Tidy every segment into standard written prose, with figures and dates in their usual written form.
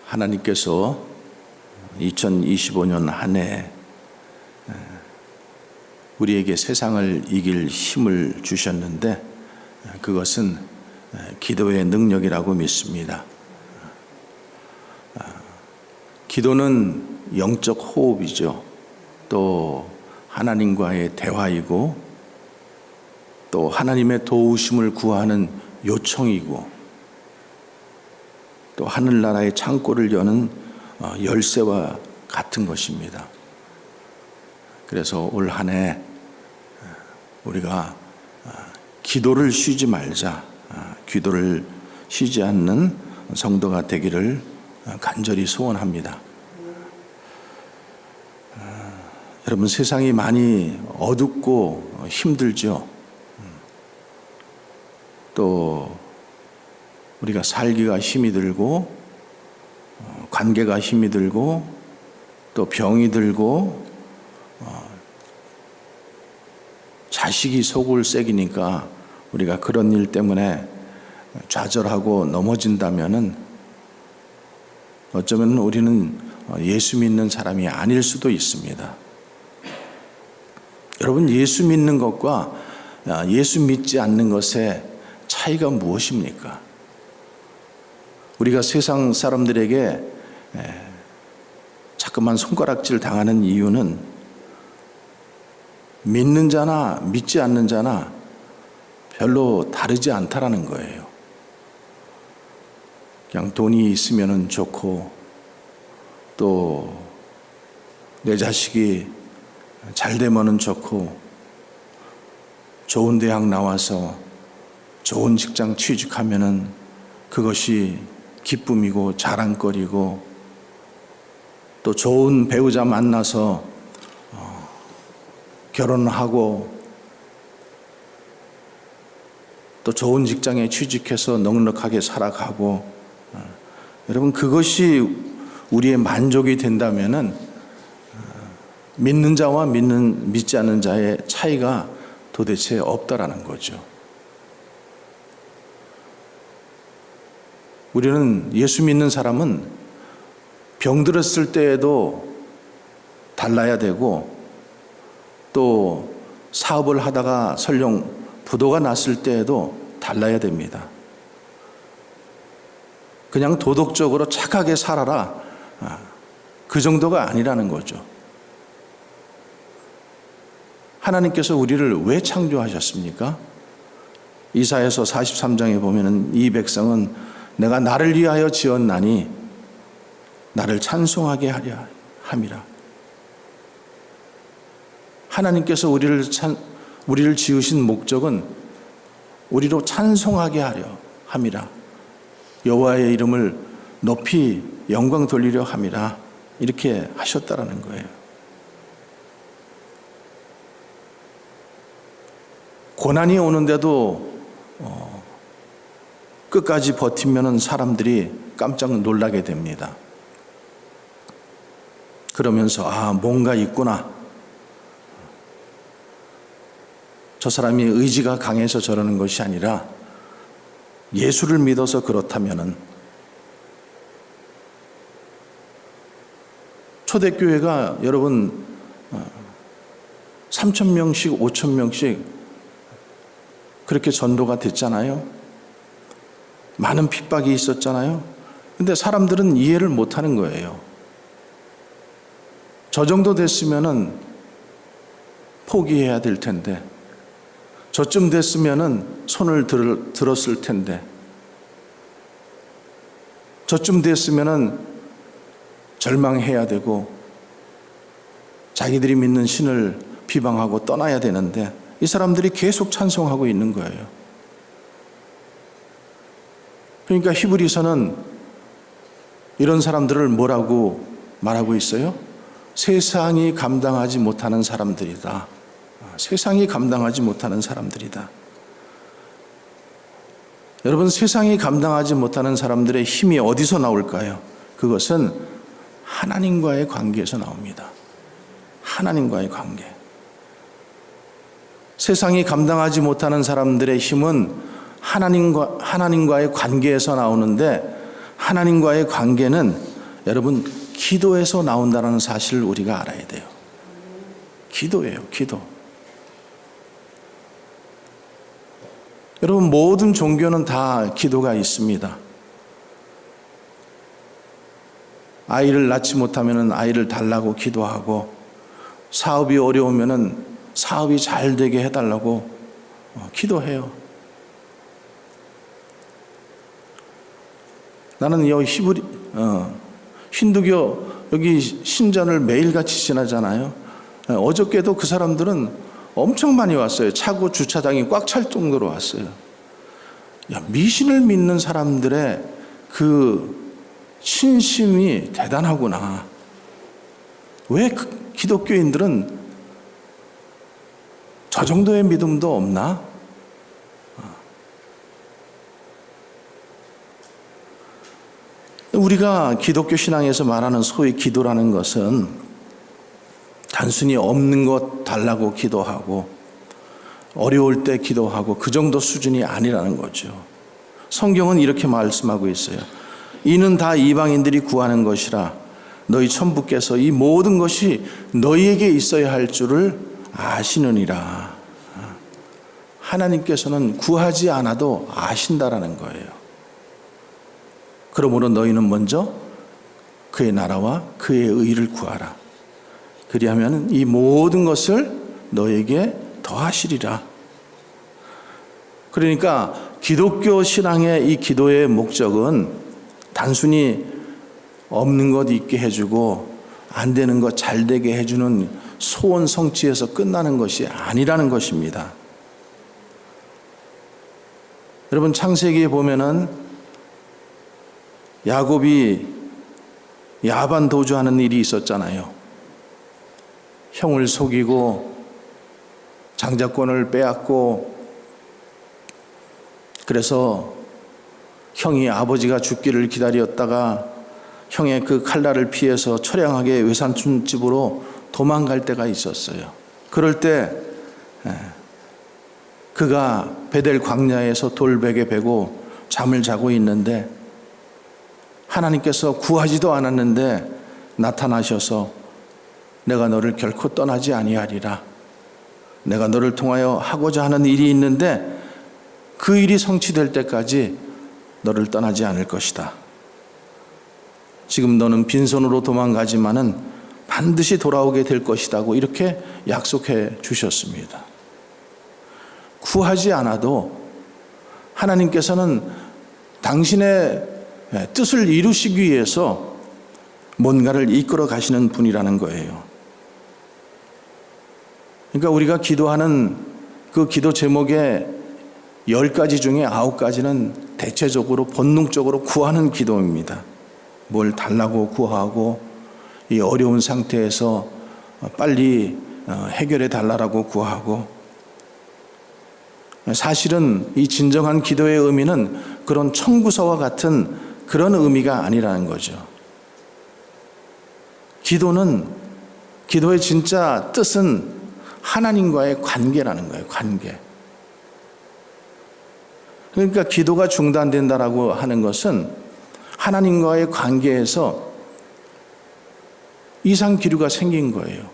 하나님께서 2025년 한 해 우리에게 세상을 이길 힘을 주셨는데 그것은 기도의 능력이라고 믿습니다. 기도는 영적 호흡이죠. 또 하나님과의 대화이고 또 하나님의 도우심을 구하는 요청이고 또 하늘나라의 창고를 여는 열쇠와 같은 것입니다. 그래서 올 한 해 우리가 기도를 쉬지 말자, 기도를 쉬지 않는 성도가 되기를 간절히 소원합니다. 여러분, 세상이 많이 어둡고 힘들죠. 또 우리가 살기가 힘이 들고 관계가 힘이 들고 또 병이 들고 자식이 속을 새기니까 우리가 그런 일 때문에 좌절하고 넘어진다면은 어쩌면 우리는 예수 믿는 사람이 아닐 수도 있습니다. 여러분, 예수 믿는 것과 예수 믿지 않는 것의 차이가 무엇입니까? 우리가 세상 사람들에게 자꾸만 손가락질 당하는 이유는 믿는 자나 믿지 않는 자나 별로 다르지 않다라는 거예요. 그냥 돈이 있으면 좋고 또 내 자식이 잘 되면 좋고 좋은 대학 나와서 좋은 직장 취직하면은 그것이 기쁨이고 자랑거리고 또 좋은 배우자 만나서 결혼하고 또 좋은 직장에 취직해서 넉넉하게 살아가고 여러분, 그것이 우리의 만족이 된다면은 믿는 자와 믿지 않는 자의 차이가 도대체 없다라는 거죠. 우리는 예수 믿는 사람은 병들었을 때에도 달라야 되고 또 사업을 하다가 설령 부도가 났을 때에도 달라야 됩니다. 그냥 도덕적으로 착하게 살아라, 그 정도가 아니라는 거죠. 하나님께서 우리를 왜 창조하셨습니까? 이사야서 43장에 보면은 이 백성은 내가 나를 위하여 지었나니 나를 찬송하게 하려 함이라. 하나님께서 우리를 지으신 목적은 우리로 찬송하게 하려 함이라. 여호와의 이름을 높이 영광 돌리려 함이라. 이렇게 하셨다라는 거예요. 고난이 오는데도 끝까지 버티면은 사람들이 깜짝 놀라게 됩니다. 그러면서 뭔가 있구나. 저 사람이 의지가 강해서 저러는 것이 아니라 예수를 믿어서 그렇다면은 초대교회가 여러분 3,000명씩 5,000명씩 그렇게 전도가 됐잖아요. 많은 핍박이 있었잖아요. 근데 사람들은 이해를 못하는 거예요. 저 정도 됐으면은 포기해야 될 텐데 저쯤 됐으면은 손을 들었을 텐데 저쯤 됐으면은 절망해야 되고 자기들이 믿는 신을 비방하고 떠나야 되는데 이 사람들이 계속 찬송하고 있는 거예요. 그러니까 히브리서는 이런 사람들을 뭐라고 말하고 있어요? 세상이 감당하지 못하는 사람들이다. 세상이 감당하지 못하는 사람들이다. 여러분, 세상이 감당하지 못하는 사람들의 힘이 어디서 나올까요? 그것은 하나님과의 관계에서 나옵니다. 하나님과의 관계. 세상이 감당하지 못하는 사람들의 힘은 하나님과의 관계에서 나오는데 하나님과의 관계는 여러분, 기도에서 나온다는 사실을 우리가 알아야 돼요. 기도예요, 기도. 여러분, 모든 종교는 다 기도가 있습니다. 아이를 낳지 못하면 아이를 달라고 기도하고, 사업이 어려우면 사업이 잘 되게 해달라고 기도해요. 나는 여기 힌두교 여기 신전을 매일같이 지나잖아요. 어저께도 그 사람들은 엄청 많이 왔어요. 차고 주차장이 꽉 찰 정도로 왔어요. 야, 미신을 믿는 사람들의 그 신심이 대단하구나. 왜 기독교인들은 저 정도의 믿음도 없나? 우리가 기독교 신앙에서 말하는 소위 기도라는 것은 단순히 없는 것 달라고 기도하고 어려울 때 기도하고 그 정도 수준이 아니라는 거죠. 성경은 이렇게 말씀하고 있어요. 이는 다 이방인들이 구하는 것이라 너희 천부께서 이 모든 것이 너희에게 있어야 할 줄을 아시느니라. 하나님께서는 구하지 않아도 아신다라는 거예요. 그러므로 너희는 먼저 그의 나라와 그의 의를 구하라. 그리하면 이 모든 것을 너에게 더하시리라. 그러니까 기독교 신앙의 이 기도의 목적은 단순히 없는 것 있게 해주고 안 되는 것 잘 되게 해주는 소원 성취에서 끝나는 것이 아니라는 것입니다. 여러분, 창세기에 보면은 야곱이 야반 도주하는 일이 있었잖아요. 형을 속이고 장자권을 빼앗고, 그래서 형이 아버지가 죽기를 기다렸다가 형의 그 칼날을 피해서 처량하게 외삼촌집으로 도망갈 때가 있었어요. 그럴 때 그가 베델 광야에서 돌베개 베고 잠을 자고 있는데 하나님께서 구하지도 않았는데 나타나셔서 내가 너를 결코 떠나지 아니하리라. 내가 너를 통하여 하고자 하는 일이 있는데 그 일이 성취될 때까지 너를 떠나지 않을 것이다. 지금 너는 빈손으로 도망가지만은 반드시 돌아오게 될 것이다고 이렇게 약속해 주셨습니다. 구하지 않아도 하나님께서는 당신의 뜻을 이루시기 위해서 뭔가를 이끌어 가시는 분이라는 거예요. 그러니까 우리가 기도하는 그 기도 제목의 10가지 중에 9가지는 대체적으로 본능적으로 구하는 기도입니다. 뭘 달라고 구하고 이 어려운 상태에서 빨리 해결해 달라고 구하고, 사실은 이 진정한 기도의 의미는 그런 청구서와 같은 그런 의미가 아니라는 거죠. 기도의 진짜 뜻은 하나님과의 관계라는 거예요. 관계. 그러니까 기도가 중단된다라고 하는 것은 하나님과의 관계에서 이상 기류가 생긴 거예요.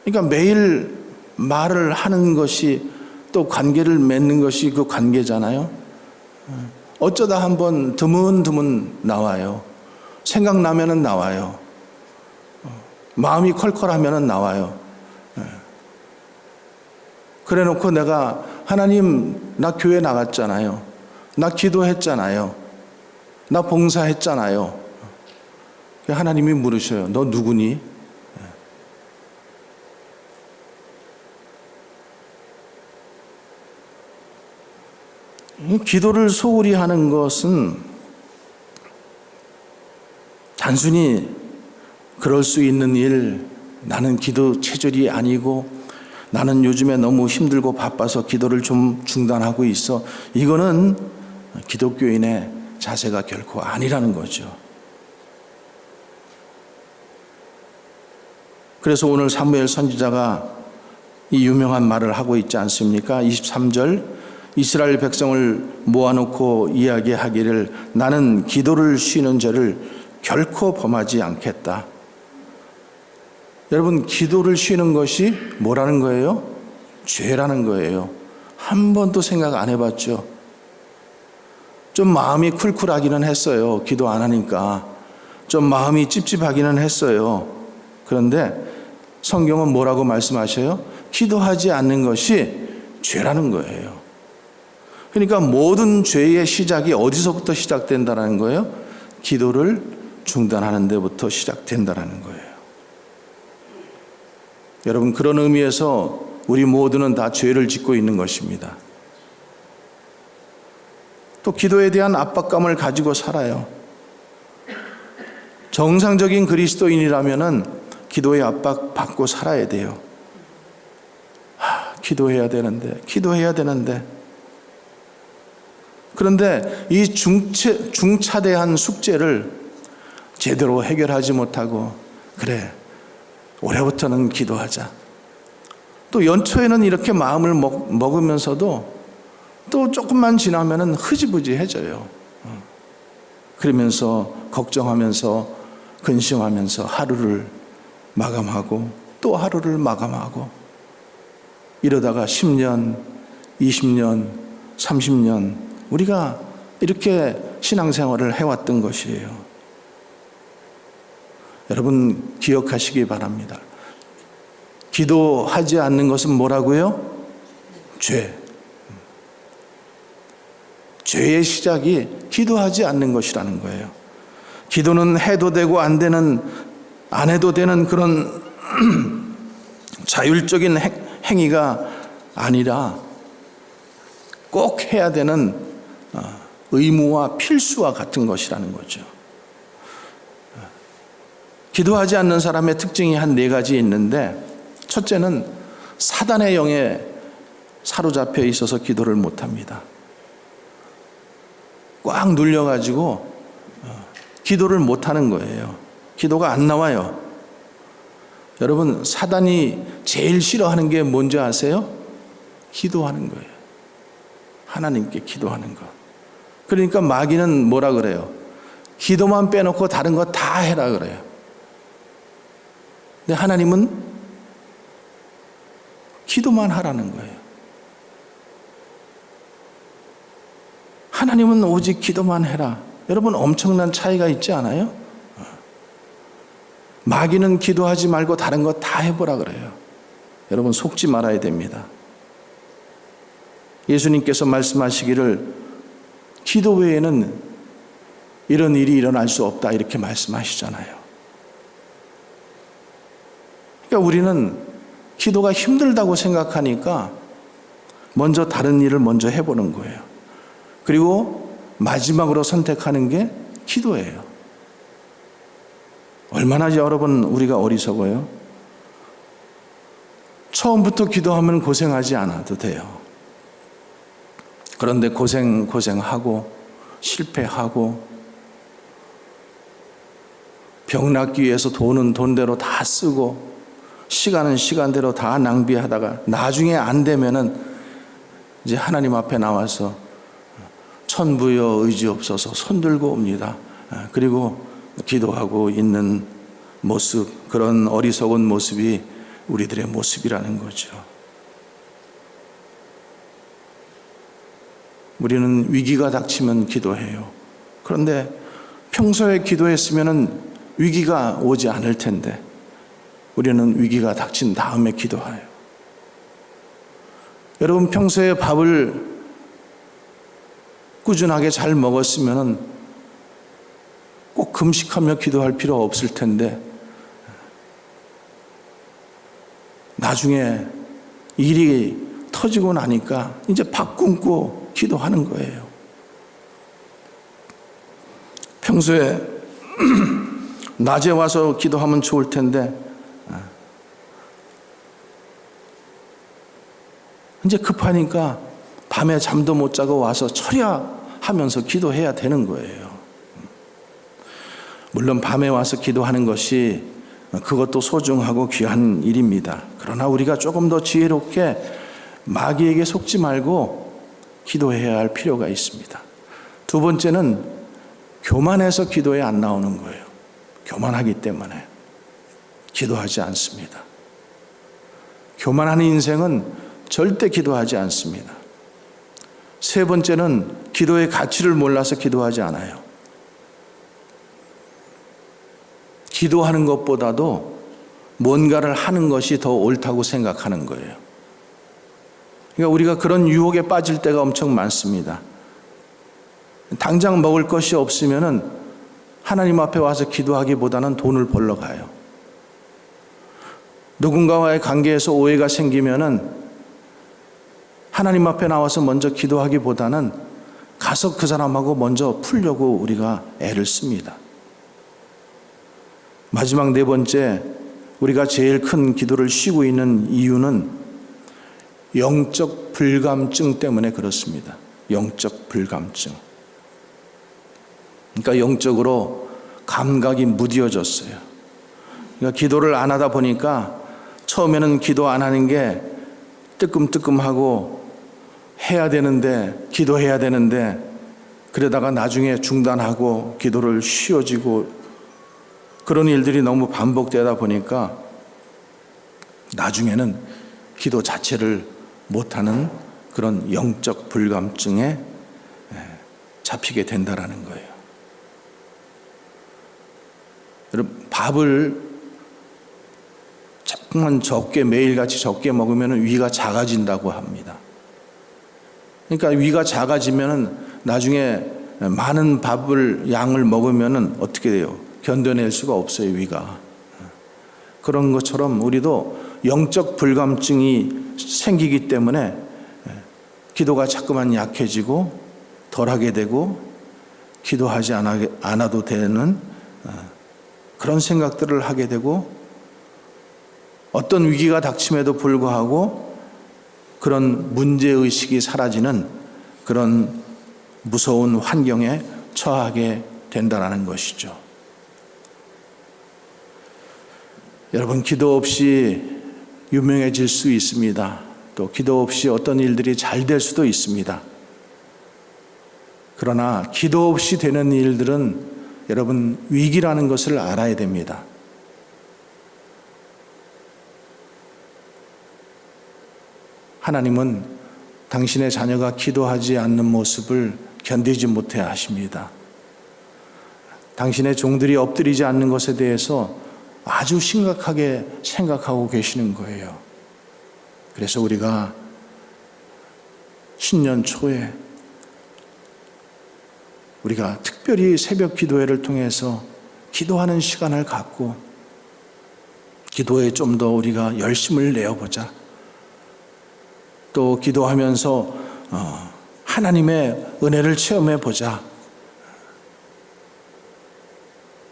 그러니까 매일 말을 하는 것이 또 관계를 맺는 것이 그 관계잖아요. 어쩌다 한번 드문드문 나와요. 생각나면은 나와요. 마음이 컬컬하면은 나와요. 그래 놓고 내가 하나님, 나 교회 나갔잖아요. 나 기도했잖아요. 나 봉사했잖아요. 하나님이 물으셔요. 너 누구니? 기도를 소홀히 하는 것은 단순히 그럴 수 있는 일, 나는 기도 체질이 아니고 나는 요즘에 너무 힘들고 바빠서 기도를 좀 중단하고 있어. 이거는 기독교인의 자세가 결코 아니라는 거죠. 그래서 오늘 사무엘 선지자가 이 유명한 말을 하고 있지 않습니까? 23절 이스라엘 백성을 모아놓고 이야기하기를 나는 기도를 쉬는 죄를 결코 범하지 않겠다. 여러분, 기도를 쉬는 것이 뭐라는 거예요? 죄라는 거예요. 한 번도 생각 안 해봤죠? 좀 마음이 쿨쿨하기는 했어요. 기도 안 하니까. 좀 마음이 찝찝하기는 했어요. 그런데 성경은 뭐라고 말씀하셔요? 기도하지 않는 것이 죄라는 거예요. 그러니까 모든 죄의 시작이 어디서부터 시작된다는 거예요? 기도를 중단하는 데부터 시작된다는 거예요. 여러분, 그런 의미에서 우리 모두는 다 죄를 짓고 있는 것입니다. 또 기도에 대한 압박감을 가지고 살아요. 정상적인 그리스도인이라면은 기도의 압박 받고 살아야 돼요. 기도해야 되는데. 그런데 이 중차대한 숙제를 제대로 해결하지 못하고, 그래, 올해부터는 기도하자. 또 연초에는 이렇게 마음을 먹으면서도 또 조금만 지나면은 흐지부지해져요. 그러면서 걱정하면서 근심하면서 하루를 마감하고 또 하루를 마감하고, 이러다가 10년, 20년, 30년 우리가 이렇게 신앙생활을 해왔던 것이에요. 여러분, 기억하시기 바랍니다. 기도하지 않는 것은 뭐라고요? 죄. 죄의 시작이 기도하지 않는 것이라는 거예요. 기도는 해도 되고 안 해도 되는 그런 자율적인 행위가 아니라 꼭 해야 되는 의무와 필수와 같은 것이라는 거죠. 기도하지 않는 사람의 특징이 한 4가지 있는데, 첫째는 사단의 영에 사로잡혀 있어서 기도를 못합니다. 꽉 눌려가지고 기도를 못하는 거예요. 기도가 안 나와요. 여러분, 사단이 제일 싫어하는 게 뭔지 아세요? 기도하는 거예요. 하나님께 기도하는 것. 그러니까 마귀는 뭐라 그래요? 기도만 빼놓고 다른 거 다 해라 그래요. 근데 하나님은 기도만 하라는 거예요. 하나님은 오직 기도만 해라. 여러분, 엄청난 차이가 있지 않아요? 마귀는 기도하지 말고 다른 거 다 해보라 그래요. 여러분, 속지 말아야 됩니다. 예수님께서 말씀하시기를 기도 외에는 이런 일이 일어날 수 없다, 이렇게 말씀하시잖아요. 그러니까 우리는 기도가 힘들다고 생각하니까 먼저 다른 일을 먼저 해보는 거예요. 그리고 마지막으로 선택하는 게 기도예요. 얼마나 여러분 우리가 어리석어요? 처음부터 기도하면 고생하지 않아도 돼요. 그런데 고생하고 실패하고 병 낫기 위해서 돈은 돈대로 다 쓰고 시간은 시간대로 다 낭비하다가 나중에 안 되면은 이제 하나님 앞에 나와서 천부여 의지없어서 손들고 옵니다. 그리고 기도하고 있는 모습, 그런 어리석은 모습이 우리들의 모습이라는 거죠. 우리는 위기가 닥치면 기도해요. 그런데 평소에 기도했으면 위기가 오지 않을 텐데 우리는 위기가 닥친 다음에 기도해요. 여러분, 평소에 밥을 꾸준하게 잘 먹었으면 꼭 금식하며 기도할 필요 없을 텐데 나중에 일이 터지고 나니까 이제 밥 굶고 기도하는 거예요. 평소에 낮에 와서 기도하면 좋을 텐데 이제 급하니까 밤에 잠도 못 자고 와서 철야하면서 기도해야 되는 거예요. 물론 밤에 와서 기도하는 것이 그것도 소중하고 귀한 일입니다. 그러나 우리가 조금 더 지혜롭게 마귀에게 속지 말고 기도해야 할 필요가 있습니다. 두 번째는 교만해서 기도에 안 나오는 거예요. 교만하기 때문에 기도하지 않습니다. 교만한 인생은 절대 기도하지 않습니다. 세 번째는 기도의 가치를 몰라서 기도하지 않아요. 기도하는 것보다도 뭔가를 하는 것이 더 옳다고 생각하는 거예요. 그러니까 우리가 그런 유혹에 빠질 때가 엄청 많습니다. 당장 먹을 것이 없으면은 하나님 앞에 와서 기도하기보다는 돈을 벌러 가요. 누군가와의 관계에서 오해가 생기면은 하나님 앞에 나와서 먼저 기도하기보다는 가서 그 사람하고 먼저 풀려고 우리가 애를 씁니다. 마지막 네 번째, 우리가 제일 큰 기도를 쉬고 있는 이유는 영적 불감증 때문에 그렇습니다. 영적 불감증. 그러니까 영적으로 감각이 무뎌졌어요. 그러니까 기도를 안 하다 보니까 처음에는 기도 안 하는 게 뜨끔뜨끔하고 해야 되는데, 기도해야 되는데, 그러다가 나중에 중단하고 기도를 쉬어지고 그런 일들이 너무 반복되다 보니까 나중에는 기도 자체를 못하는 그런 영적 불감증에 잡히게 된다라는 거예요. 여러분, 밥을 조금만 적게, 매일같이 적게 먹으면 위가 작아진다고 합니다. 그러니까 위가 작아지면 나중에 많은 양을 먹으면 어떻게 돼요? 견뎌낼 수가 없어요, 위가. 그런 것처럼 우리도 영적 불감증이 생기기 때문에 기도가 자꾸만 약해지고 덜하게 되고 기도하지 않아도 되는 그런 생각들을 하게 되고, 어떤 위기가 닥침에도 불구하고 그런 문제의식이 사라지는 그런 무서운 환경에 처하게 된다는 것이죠. 여러분, 기도 없이 유명해질 수 있습니다. 또 기도 없이 어떤 일들이 잘 될 수도 있습니다. 그러나 기도 없이 되는 일들은 여러분 위기라는 것을 알아야 됩니다. 하나님은 당신의 자녀가 기도하지 않는 모습을 견디지 못해 하십니다. 당신의 종들이 엎드리지 않는 것에 대해서 아주 심각하게 생각하고 계시는 거예요. 그래서 우리가 신년 초에 우리가 특별히 새벽 기도회를 통해서 기도하는 시간을 갖고 기도에 좀 더 우리가 열심을 내어보자. 또 기도하면서 하나님의 은혜를 체험해 보자.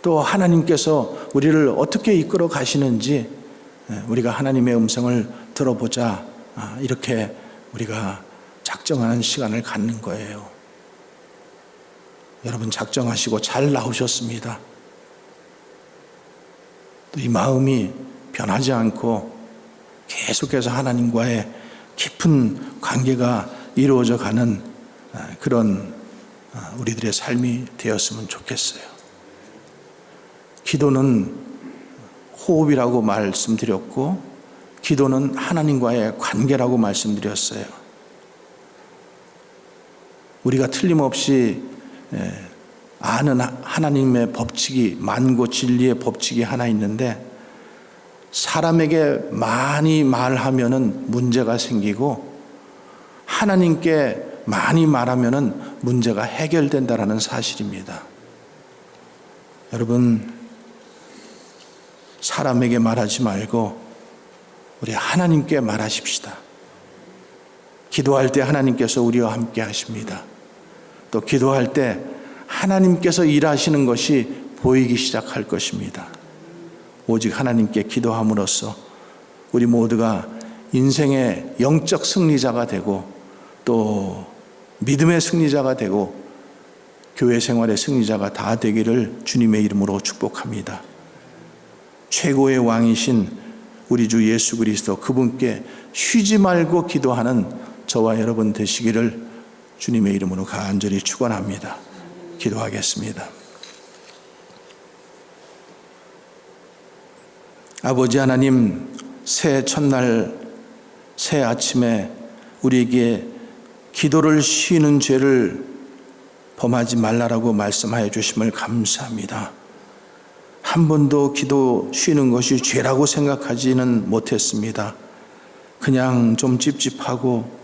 또 하나님께서 우리를 어떻게 이끌어 가시는지 우리가 하나님의 음성을 들어보자. 이렇게 우리가 작정하는 시간을 갖는 거예요. 여러분, 작정하시고 잘 나오셨습니다. 또 이 마음이 변하지 않고 계속해서 하나님과의 깊은 관계가 이루어져 가는 그런 우리들의 삶이 되었으면 좋겠어요. 기도는 호흡이라고 말씀드렸고, 기도는 하나님과의 관계라고 말씀드렸어요. 우리가 틀림없이 아는 하나님의 법칙이, 만고 진리의 법칙이 하나 있는데, 사람에게 많이 말하면은 문제가 생기고 하나님께 많이 말하면은 문제가 해결된다라는 사실입니다. 여러분, 사람에게 말하지 말고 우리 하나님께 말하십시다. 기도할 때 하나님께서 우리와 함께 하십니다. 또 기도할 때 하나님께서 일하시는 것이 보이기 시작할 것입니다. 오직 하나님께 기도함으로써 우리 모두가 인생의 영적 승리자가 되고 또 믿음의 승리자가 되고 교회 생활의 승리자가 다 되기를 주님의 이름으로 축복합니다. 최고의 왕이신 우리 주 예수 그리스도, 그분께 쉬지 말고 기도하는 저와 여러분 되시기를 주님의 이름으로 간절히 축원합니다. 기도하겠습니다. 아버지 하나님, 새해 첫날 새 아침에 우리에게 기도를 쉬는 죄를 범하지 말라라고 말씀하여 주심을 감사합니다. 한 번도 기도 쉬는 것이 죄라고 생각하지는 못했습니다. 그냥 좀 찝찝하고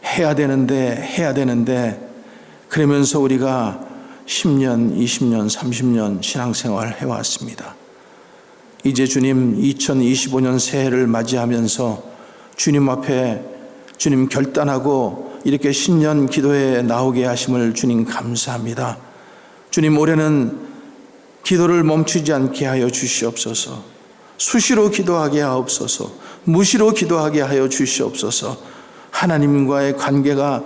해야 되는데 그러면서 우리가 10년, 20년, 30년 신앙생활 해왔습니다. 이제 주님 2025년 새해를 맞이하면서 주님 앞에 주님 결단하고 이렇게 신년 기도에 나오게 하심을 주님 감사합니다. 주님, 올해는 기도를 멈추지 않게 하여 주시옵소서. 수시로 기도하게 하옵소서. 무시로 기도하게 하여 주시옵소서. 하나님과의 관계가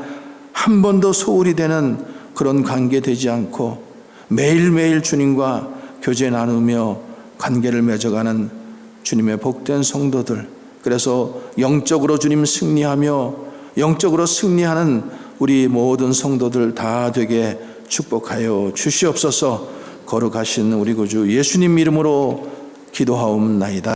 한 번 더 소홀히 되는 그런 관계 되지 않고 매일매일 주님과 교제 나누며 관계를 맺어가는 주님의 복된 성도들, 그래서 영적으로 주님 승리하며 영적으로 승리하는 우리 모든 성도들 다 되게 축복하여 주시옵소서. 거룩하신 우리 구주 예수님 이름으로 기도하옵나이다.